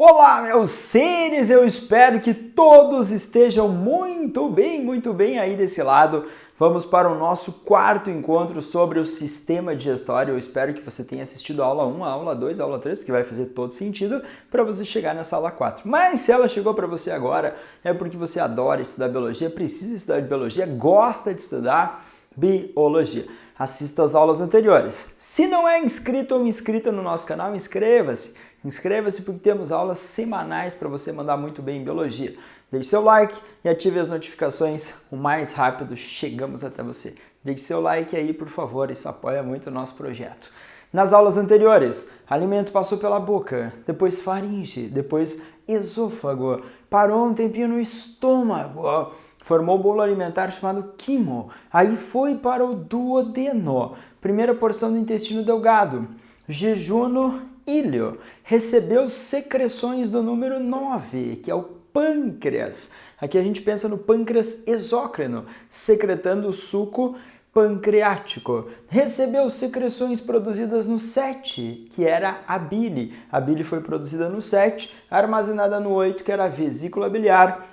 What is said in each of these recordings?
Olá, meus seres! Eu espero que todos estejam muito bem aí desse lado. Vamos para o nosso quarto encontro sobre o sistema digestório. Eu espero que você tenha assistido a aula 1, a aula 2, a aula 3, porque vai fazer todo sentido para você chegar nessa aula 4. Mas se ela chegou para você agora, é porque você adora estudar biologia, precisa estudar biologia, gosta de estudar biologia. Assista às aulas anteriores. Se não é inscrito ou inscrita no nosso canal, inscreva-se. Inscreva-se porque temos aulas semanais para você mandar muito bem em biologia. Deixe seu like e ative as notificações o mais rápido chegamos até você. Deixe seu like aí, por favor, isso apoia muito o nosso projeto. Nas aulas anteriores, alimento passou pela boca, depois faringe, depois esôfago, parou um tempinho no estômago, formou o bolo alimentar chamado quimo, aí foi para o duodeno, primeira porção do intestino delgado, jejuno íleo, recebeu secreções do número 9, que é o pâncreas. Aqui a gente pensa no pâncreas exócrino, secretando o suco pancreático. Recebeu secreções produzidas no 7, que era a bile. A bile foi produzida no 7, armazenada no 8, que era a vesícula biliar,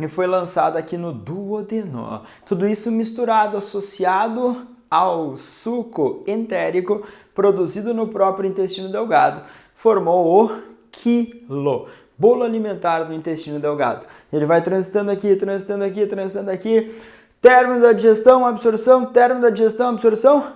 e foi lançada aqui no duodeno. Tudo isso misturado, associado ao suco entérico produzido no próprio intestino delgado, formou o quilo, bolo alimentar do intestino delgado. Ele vai transitando aqui, término da digestão, absorção,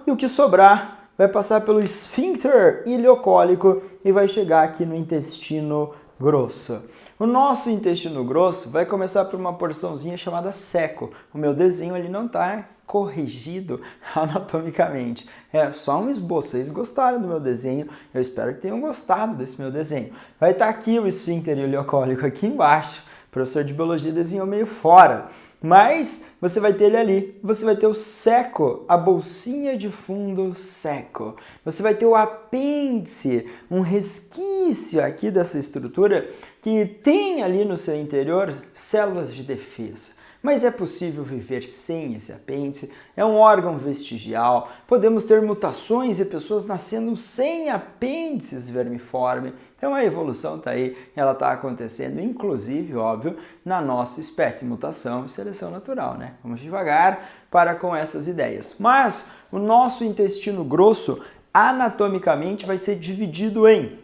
e o que sobrar vai passar pelo esfíncter ileocólico e vai chegar aqui no intestino grosso. O nosso intestino grosso vai começar por uma porçãozinha chamada seco. O meu desenho ele não está corrigido anatomicamente. É só um esboço. Vocês gostaram do meu desenho? Eu espero que tenham gostado desse meu desenho. Vai estar aqui o esfíncter ileocólico aqui embaixo. O professor de biologia desenhou meio fora. Mas você vai ter ele ali, você vai ter o seco, a bolsinha de fundo seco. Você vai ter o apêndice, um resquício aqui dessa estrutura que tem ali no seu interior células de defesa. Mas é possível viver sem esse apêndice, é um órgão vestigial, podemos ter mutações e pessoas nascendo sem apêndices vermiforme. Então a evolução está aí, ela está acontecendo, inclusive, óbvio, na nossa espécie, mutação e seleção natural, né? Vamos devagar para com essas ideias. Mas o nosso intestino grosso, anatomicamente, vai ser dividido em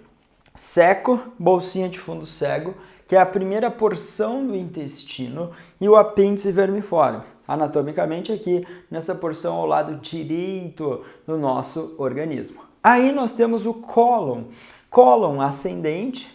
seco, bolsinha de fundo cego, que é a primeira porção do intestino, e o apêndice vermiforme. Anatomicamente aqui, nessa porção ao lado direito do nosso organismo. Aí nós temos o cólon. Cólon ascendente,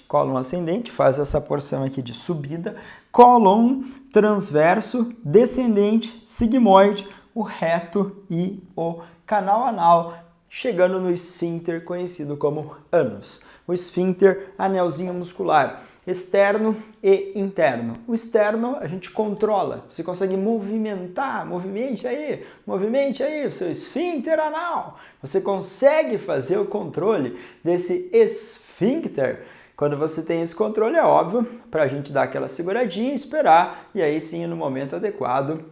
faz essa porção aqui de subida. Cólon transverso, descendente, sigmoide, o reto e o canal anal, chegando no esfíncter conhecido como ânus. O esfíncter, anelzinho muscular, externo e interno. O externo a gente controla, você consegue movimentar, movimente aí o seu esfíncter anal. Você consegue fazer o controle desse esfíncter. Quando você tem esse controle, é óbvio, para a gente dar aquela seguradinha, esperar e aí sim, no momento adequado,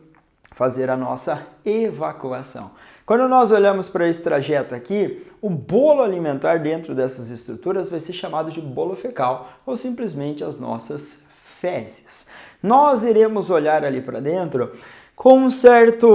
fazer a nossa evacuação. Quando nós olhamos para esse trajeto aqui, o bolo alimentar dentro dessas estruturas vai ser chamado de bolo fecal ou simplesmente as nossas fezes. Nós iremos olhar ali para dentro com certa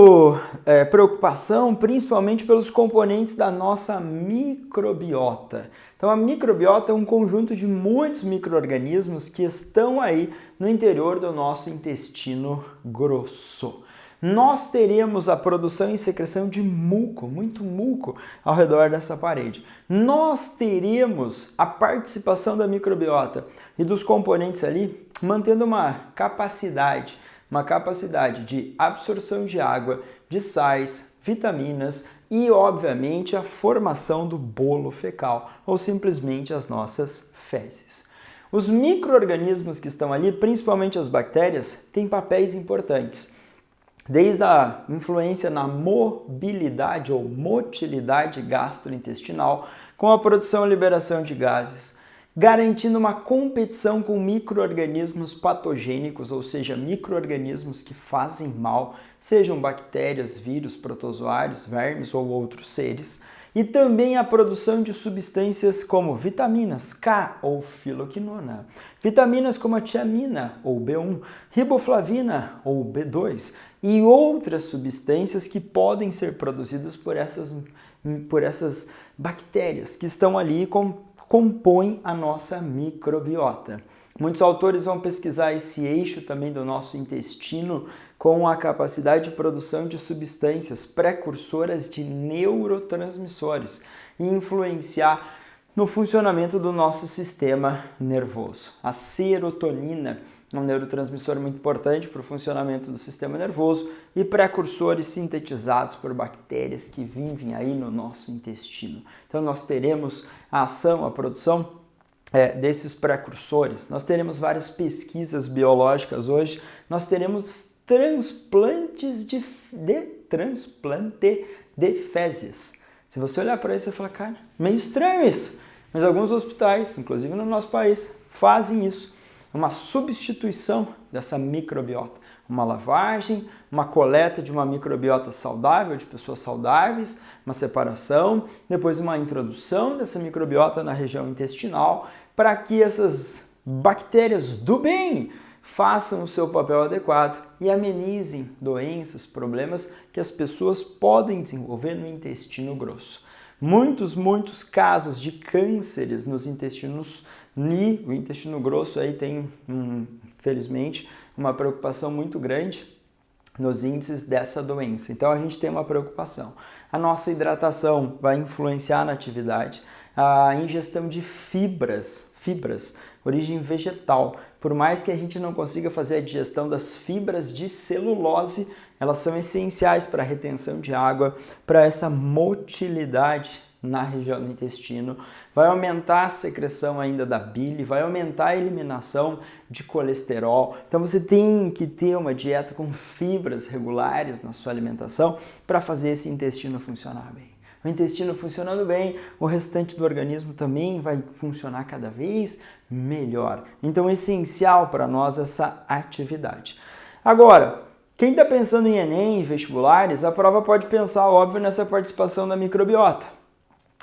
preocupação, principalmente pelos componentes da nossa microbiota. Então a microbiota é um conjunto de muitos micro-organismos que estão aí no interior do nosso intestino grosso. Nós teremos a produção e secreção de muco, muito muco ao redor dessa parede. Nós teremos a participação da microbiota e dos componentes ali, mantendo uma capacidade de absorção de água, de sais, vitaminas e, obviamente, a formação do bolo fecal, ou simplesmente as nossas fezes. Os micro-organismos que estão ali, principalmente as bactérias, têm papéis importantes. Desde a influência na mobilidade ou motilidade gastrointestinal, com a produção e liberação de gases, garantindo uma competição com micro-organismos patogênicos, ou seja, micro-organismos que fazem mal, sejam bactérias, vírus, protozoários, vermes ou outros seres, e também a produção de substâncias como vitaminas K ou filoquinona, vitaminas como a tiamina ou B1, riboflavina ou B2 e outras substâncias que podem ser produzidas por essas bactérias que estão ali e compõem a nossa microbiota. Muitos autores vão pesquisar esse eixo também do nosso intestino com a capacidade de produção de substâncias precursoras de neurotransmissores e influenciar no funcionamento do nosso sistema nervoso. A serotonina é um neurotransmissor muito importante para o funcionamento do sistema nervoso e precursores sintetizados por bactérias que vivem aí no nosso intestino. Então nós teremos a ação, a produção desses precursores. Nós teremos várias pesquisas biológicas hoje. Nós teremos transplante de fezes. Se você olhar para isso, você vai falar, cara, meio estranho isso. Mas alguns hospitais, inclusive no nosso país, fazem isso. Uma substituição dessa microbiota. Uma lavagem, uma coleta de uma microbiota saudável, de pessoas saudáveis, uma separação, depois uma introdução dessa microbiota na região intestinal, para que essas bactérias do bem façam o seu papel adequado e amenizem doenças, problemas que as pessoas podem desenvolver no intestino grosso. Muitos casos de cânceres nos intestinos e o intestino grosso aí tem, infelizmente, uma preocupação muito grande nos índices dessa doença. Então a gente tem uma preocupação. A nossa hidratação vai influenciar na atividade, a ingestão de fibras, origem vegetal. Por mais que a gente não consiga fazer a digestão das fibras de celulose, elas são essenciais para a retenção de água, para essa motilidade na região do intestino, vai aumentar a secreção ainda da bile, vai aumentar a eliminação de colesterol. Então você tem que ter uma dieta com fibras regulares na sua alimentação para fazer esse intestino funcionar bem. O intestino funcionando bem, o restante do organismo também vai funcionar cada vez melhor. Então é essencial para nós essa atividade. Agora, quem está pensando em Enem, vestibulares, a prova pode pensar, óbvio, nessa participação da microbiota.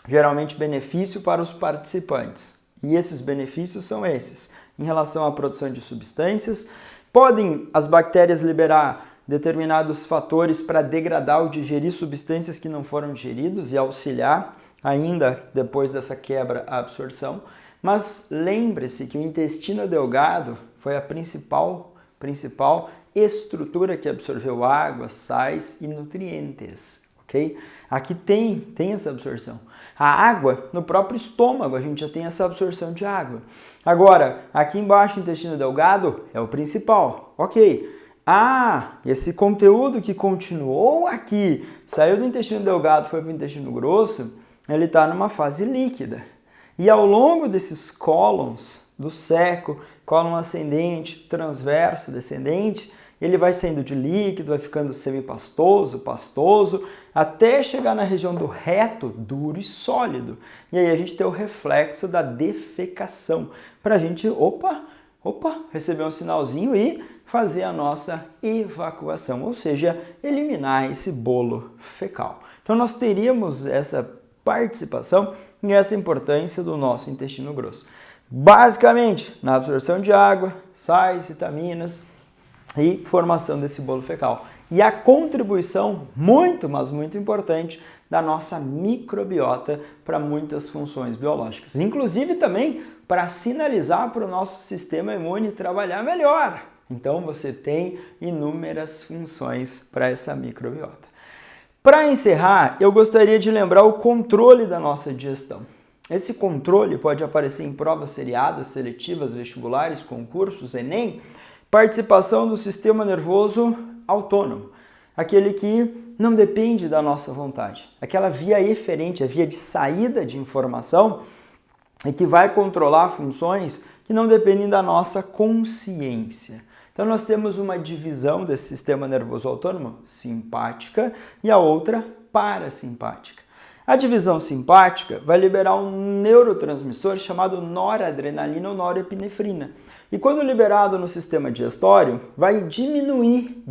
Geralmente benefício para os participantes. E esses benefícios são esses. Em relação à produção de substâncias, podem as bactérias liberar determinados fatores para degradar ou digerir substâncias que não foram digeridos e auxiliar ainda depois dessa quebra a absorção. Mas lembre-se que o intestino delgado foi a principal estrutura que absorveu água, sais e nutrientes. Okay? Aqui tem essa absorção. A água, no próprio estômago, a gente já tem essa absorção de água. Agora, aqui embaixo, o intestino delgado é o principal. Ok. Esse conteúdo que continuou aqui, saiu do intestino delgado, foi para o intestino grosso, ele está numa fase líquida. E ao longo desses cólons, do seco, cólon ascendente, transverso, descendente, ele vai saindo de líquido, vai ficando semipastoso, pastoso, até chegar na região do reto, duro e sólido. E aí a gente tem o reflexo da defecação, para a gente, receber um sinalzinho e fazer a nossa evacuação, ou seja, eliminar esse bolo fecal. Então nós teríamos essa participação e essa importância do nosso intestino grosso. Basicamente, na absorção de água, sais, vitaminas, e formação desse bolo fecal. E a contribuição muito, mas muito importante da nossa microbiota para muitas funções biológicas. Inclusive também para sinalizar para o nosso sistema imune trabalhar melhor. Então você tem inúmeras funções para essa microbiota. Para encerrar, eu gostaria de lembrar o controle da nossa digestão. Esse controle pode aparecer em provas seriadas, seletivas, vestibulares, concursos, Enem, participação do sistema nervoso autônomo, aquele que não depende da nossa vontade, aquela via eferente, a via de saída de informação e que vai controlar funções que não dependem da nossa consciência. Então nós temos uma divisão desse sistema nervoso autônomo simpática e a outra parasimpática. A divisão simpática vai liberar um neurotransmissor chamado noradrenalina ou norepinefrina. E quando liberado no sistema digestório, vai diminuir,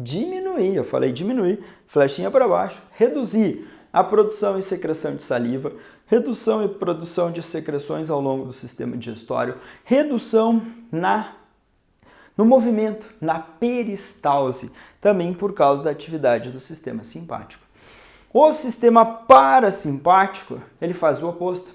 eu falei diminuir, flechinha para baixo, reduzir a produção e secreção de saliva, redução e produção de secreções ao longo do sistema digestório, redução no movimento, na peristalse, também por causa da atividade do sistema simpático. O sistema parasimpático, ele faz o oposto.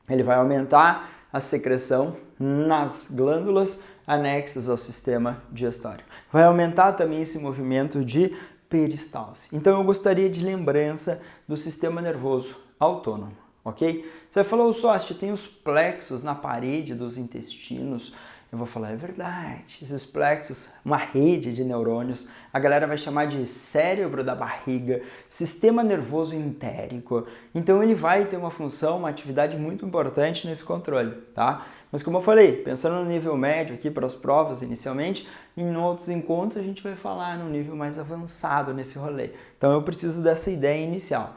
Ele vai aumentar a secreção nas glândulas anexas ao sistema digestório. Vai aumentar também esse movimento de peristalse. Então eu gostaria de lembrança do sistema nervoso autônomo, ok? Você falou, Sócio, tem os plexos na parede dos intestinos. Eu vou falar, é verdade, esses plexos, uma rede de neurônios, a galera vai chamar de cérebro da barriga, sistema nervoso entérico. Então ele vai ter uma função, uma atividade muito importante nesse controle, tá? Mas como eu falei, pensando no nível médio aqui para as provas inicialmente, em outros encontros a gente vai falar no nível mais avançado nesse rolê. Então eu preciso dessa ideia inicial.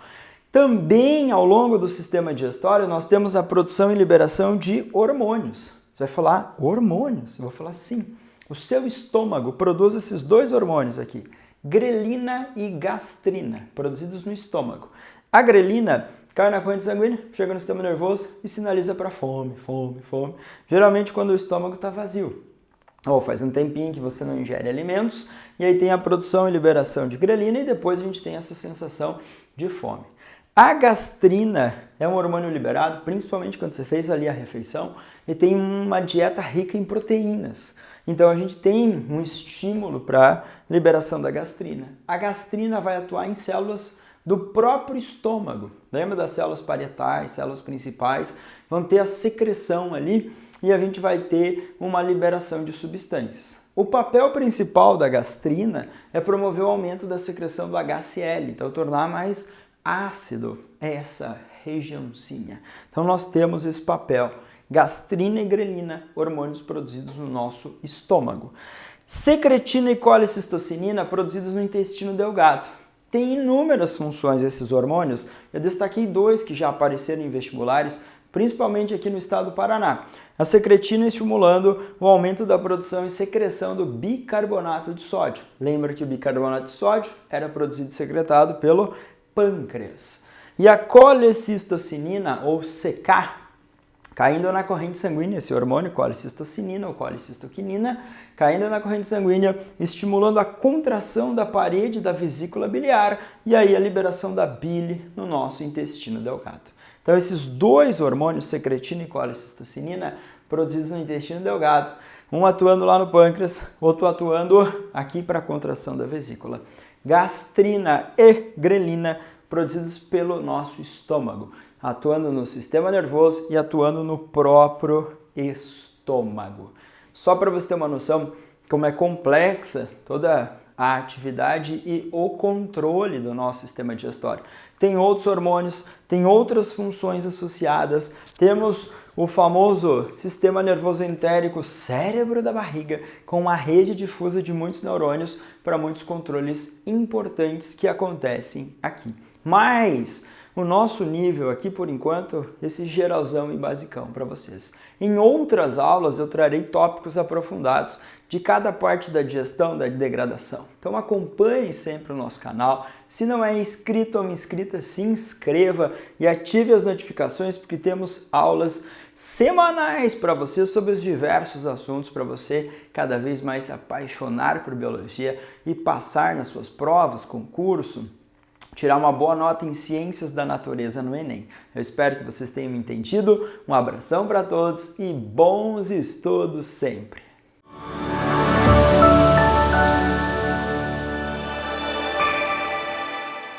Também ao longo do sistema digestório nós temos a produção e liberação de hormônios. Você vai falar hormônios? Eu vou falar sim. O seu estômago produz esses dois hormônios aqui, grelina e gastrina, produzidos no estômago. A grelina cai na corrente sanguínea, chega no sistema nervoso e sinaliza para fome. Geralmente quando o estômago está vazio. Ou faz um tempinho que você não ingere alimentos, e aí tem a produção e liberação de grelina e depois a gente tem essa sensação de fome. A gastrina é um hormônio liberado, principalmente quando você fez ali a refeição, e tem uma dieta rica em proteínas. Então a gente tem um estímulo para liberação da gastrina. A gastrina vai atuar em células do próprio estômago. Lembra das células parietais, células principais? Vão ter a secreção ali e a gente vai ter uma liberação de substâncias. O papel principal da gastrina é promover o aumento da secreção do HCl, então tornar mais ácido essa regiãozinha. Então nós temos esse papel, gastrina e grelina, hormônios produzidos no nosso estômago. Secretina e colicistocinina produzidos no intestino delgado. Tem inúmeras funções esses hormônios, eu destaquei dois que já apareceram em vestibulares, principalmente aqui no estado do Paraná. A secretina estimulando o aumento da produção e secreção do bicarbonato de sódio. Lembra que o bicarbonato de sódio era produzido e secretado pelo pâncreas. E a colecistocinina, ou CK, caindo na corrente sanguínea, esse hormônio, colecistocinina ou colecistoquinina, caindo na corrente sanguínea, estimulando a contração da parede da vesícula biliar e aí a liberação da bile no nosso intestino delgado. Então esses dois hormônios, secretina e colecistocinina, produzidos no intestino delgado, um atuando lá no pâncreas, outro atuando aqui para a contração da vesícula. Gastrina e grelina produzidos pelo nosso estômago, atuando no sistema nervoso e atuando no próprio estômago. Só para você ter uma noção como é complexa toda a atividade e o controle do nosso sistema digestório. Tem outros hormônios, tem outras funções associadas, temos o famoso sistema nervoso entérico, cérebro da barriga, com uma rede difusa de muitos neurônios para muitos controles importantes que acontecem aqui. Mas o nosso nível aqui, por enquanto, esse geralzão e basicão para vocês. Em outras aulas eu trarei tópicos aprofundados de cada parte da digestão, da degradação. Então acompanhe sempre o nosso canal. Se não é inscrito ou inscrita, se inscreva e ative as notificações porque temos aulas semanais para você sobre os diversos assuntos para você cada vez mais se apaixonar por biologia e passar nas suas provas, concurso, tirar uma boa nota em ciências da natureza no Enem. Eu espero que vocês tenham entendido. Um abração para todos e bons estudos sempre!